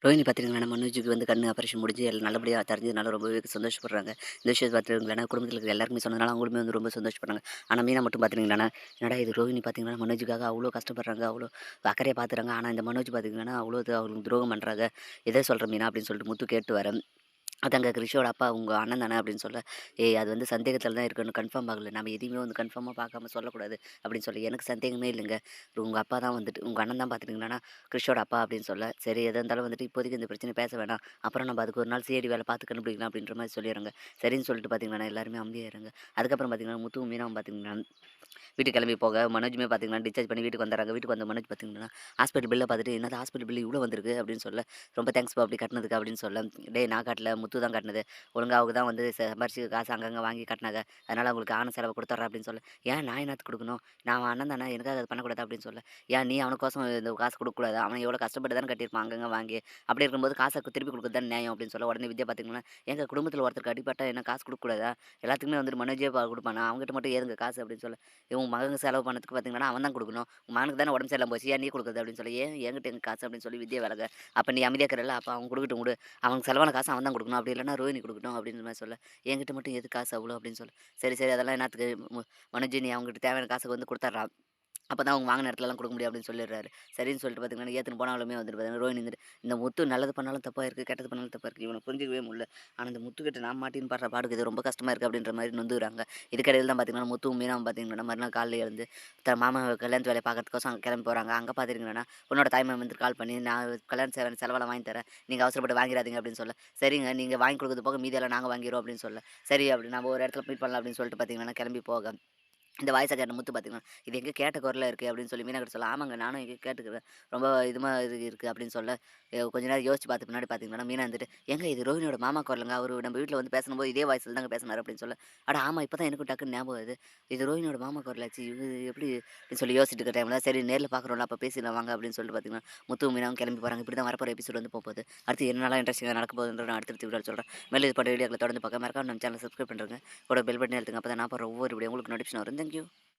ரோஹிணி பார்த்துருங்களேன் மனோஜுக்கு வந்து கண் ஆப்ரேஷன் முடிஞ்சு எல்லாம் நல்லபடியா தெரிஞ்சதுனால ரொம்பவே சந்தோஷப்படுறாங்க. இந்த விஷயத்த பார்த்துருங்களேன் குடும்பத்தில இருக்கிற எல்லாருக்குமே சொன்னதுனால அவங்களுமே வந்து ரொம்ப சந்தோஷப்படுறாங்க. ஆனா மீனா மட்டும் பார்த்துருங்களேன், என்னடா இது ரோஹிணி பார்த்தீங்கன்னா மனோஜுக்காக அவ்வளோ கஷ்டப்படுறாங்க, அவ்வளோ அக்கறையா பார்த்துறாங்க. ஆனா இந்த மனோஜ் பார்த்தீங்கன்னா அவ்வளோ அவங்களுக்கு துரோகம் பண்றாங்க. எத சொல்ற மீனா அப்படின்னு சொல்லிட்டு முத்து கேட்டு வரேன். அதாங்க கிரிஷோட அப்பா உங்க அண்ணன் தானே அப்படின்னு சொல்ல, ஏய் அது வந்து சந்தேகத்தில தான் இருக்குன்னு கன்ஃபார்ம் ஆகல. நம்ம எதையுமே வந்து கன்ஃபார்மா பார்க்காம சொல்லக்கூடாது அப்படின்னு சொல்லி, எனக்கு சந்தேகமே இல்லைங்க. உங்க அப்பா தான் வந்துட்டு உங்க அண்ணன் தான் பார்த்துட்டீங்களான்னா, கிரிஷோட அப்பா அப்படின்னு சொல்ல, சரி எதா இருந்தாலும் வந்துட்டு இப்போதைக்கு இந்த பிரச்சனைய பேச வேணாம். அப்புறம் நம்ம அதுக்கு ஒரு நாள் சிஐடி வேலை பார்த்து கண்டுபிடிக்கலாம் அப்படின்ற மாரி சொல்லிடுறாங்க. சரின்னு சொல்லிட்டு பார்த்தீங்கன்னா, எல்லாருமே அமைதியாயிறாங்க. அதுக்கப்புறம் பார்த்தீங்கன்னா, முத்துவும் மீனாவும் பார்த்தீங்கன்னா வீட்டுக்கு கிளம்பி போக, மனோஜுமே பார்த்தீங்கன்னா, டிஸ்சார்ஜ் பண்ணி வீட்டுக்கு வந்துர்றாங்க. வீட்டுக்கு வந்த மனோஜ் பார்த்தீங்கன்னா, ஹாஸ்பிட்டல் பில்ல பார்த்துட்டு, "என்னது ஹாஸ்பிட்டல் பில் இவ்ளோ வந்திருக்கு?" அப்படின்னு சொல்ல, "ரொம்ப தேங்க்ஸ்ப்பா அப்படி கட்டுனதுக்கு" அப்படின்னு சொல்ல, "டேய் நான் கட்டல, முத்து தான் கட்டுனது. ஒழுங்கா அவங்க தான் வந்து சம்பாரிச்சு காசு அங்கங்க வாங்கி கட்டுனாங்க. அதனால அவங்களுக்கு ஆன செலவ குடுத்துட்றேன்" அப்படின்னு சொல்ல, "ஏன் நான் என்னத்துக்கு குடுக்கணும்? நான் அவன் அண்ணன் தானே, எனக்காக அது பண்ணக்கூடாதா?" அப்படின்னு சொல்ல, "ஏன் நீ அவனுக்கோசம் இந்த காசு குடுக்கக்கூடாதா? அவன் எவ்வளோ கஷ்டப்பட்டு தானே கட்டியிருப்பான் அங்கங்க வாங்கி. அப்படி இருக்கும்போது காச திருப்பி குடுக்குறது தானே நியாயம்" அப்படின்னு சொல்ல, உடனே வித்யா பார்த்தீங்கன்னா, "ஏங்க குடும்பத்தில ஒருத்தருக்கு அடிபட்டா என்ன காசு குடுக்கக்கூடாதா? எல்லாத்துக்குமே வந்துட்டு மனோஜே குடுப்பானா? அவன்கிட்ட மட்டும் ஏதுங்க காசு?" அப்படின்னு சொல்ல, உன் மகனுக்கு செலவு பண்ணதுக்கு பார்த்தீங்கன்னா, அவன் தான் குடுக்கணும். உன் மகனுக்கு தானே உடம்பு சரியில்லாம போச்சு. ஏன் நீ குடுக்குறது? அப்படின்னு சொல்லி, ஏன் என்கிட்ட எங்க காசு? அப்படின்னு சொல்லி வித்யா விலக. அப்ப நீ அமைதியா இருக்கிறல்ல, அப்ப அவன் குடுக்கட்டும் விடு. அவனுக்கு செலவான காசு அவன் தான் குடுக்கணும். அப்படி இல்லன்னா ரோஹிணி குடுக்கட்டும் அப்படின்ற மாரி சொல்ல, என்கிட்ட மட்டும் எதுக்கு காசு அவ்வளோ? அப்படின்னு சொல்ல, சரி, சரி அதெல்லாம் என்னாத்துக்கு? மனோஜ் நீ அவங்ககிட்ட தேவையான காசுக்கு வந்து குடுத்துர்றா. அப்பதான் அவங்க வாங்குன இடத்துலலாம் குடுக்க முடியும் அப்படின்னு சொல்லிடுறாரு. சரின்னு சொல்லிட்டு பார்த்தீங்கன்னா, ஏத்துன்னு போனாலுமே வந்துட்டு பார்த்தீங்கன்னா, ரோஹிணி வந்துட்டு, இந்த முத்து நல்லது பண்ணாலும் தப்பா இருக்கு, கெட்டது பண்ணாலும் தப்பா இருக்கு. இவன புரிஞ்சுக்கவே முடியல. ஆனா இந்த முத்துக்கிட்ட நான் மாட்டின்னு படுற பாடுக்கு இது ரொம்ப கஷ்டமா இருக்கு அப்படின்ற மாரி நொந்துறாங்க. இதுக்கிடையில தான் பார்த்தீங்கன்னா, முத்துவும் மீனாவும் பார்த்தீங்கன்னா, மறுநாள் காலையில எழுந்து மாமா கல்யாணத்து வேலைய பார்க்கறதுக்கோசம் அங்க கிளம்பி போறாங்க. அங்க பார்த்துட்டீங்கன்னா, பொண்ணோட தாய்மாமன் வந்துட்டு கால் பண்ணி, "நான் கல்யாண செலவெல்லாம் வாங்கி தரேன். நீங்க அவசரப்பட்டு வாங்கிறாதீங்க" அப்படின்னு சொல்ல, "சரிங்க நீங்க வாங்கி குடுக்குறது போக மீதியெல்லாம் நாங்க வாங்கிர்றோம்" அப்படின்னு சொல்ல, "சரி அப்படி நம்ம ஒரு இடத்துல மீட் பண்ணலாம்" அப்படின்னு சொல்லிட்டு பார்த்தீங்கன்னா, கிளம்பி போக இந்த வாய்ஸ கேட்ட முத்து பார்த்தீங்கன்னா, "இது எங்க கேட்ட குரலா இருக்கே!" அப்படின்னு சொல்லி மீனாகிட்ட சொல்ல, "ஆமாங்க நானும் எங்கேயோ கேட்டுக்கிறேன். ரொம்ப இதுமா இது இருக்கு" அப்படின்னு சொல்ல, கொஞ்ச நேரம் யோசிச்சு பார்த்த பின்னாடி பார்த்தீங்கன்னா, மீனா வந்துட்டு, "ஏங்க இது ரோஹினியோட மாமா குரலுங்க. அவரு நம்ம வீட்ல வந்து பேசும்போது இதே வாய்ஸ்ல தாங்க பேசினாரு" அப்படின்னு சொல்ல, "அட ஆமா இப்ப தான் எனக்கும் டக்குன்னு ஞாபகம் வருது. இது ரோஹினியோட மாமா குரலாச்சு. இது எப்படி" அப்படின்னு சொல்லி யோசிச்சுட்டு இருக்க டைம்ல, "சரி நேர்ல பார்க்குறோம்ல அப்ப பேசிடலாம் வாங்க" அப்படின்னு சொல்லிட்டு பார்த்தீங்கன்னா, முத்துவும் மீனாவும் கிளம்பி போறாங்க. இப்படி தான் வரப்போற எபிசோட் வந்து போப்போது. அடுத்து என்னலாம் இன்ட்ரஸ்டிங்கா நடக்க போகுதுன்றத நான் அடுத்தடுத்த வீடியோல சொல்றேன். மேலும் இது போன்ற வீடியோக்கள தொடர்ந்து பார்க்க மறக்காம நம்ம சேனல சப்ஸ்கிரைப் பண்ணிருங்க. கூட பெல் பட்டனையும் அழுத்துங்க. அப்பதான் நான் போடுற ஒவ்வொரு வீடியோ உங்களுக்கு நோட்டிஃபிகேஷன் வரும். Thank you.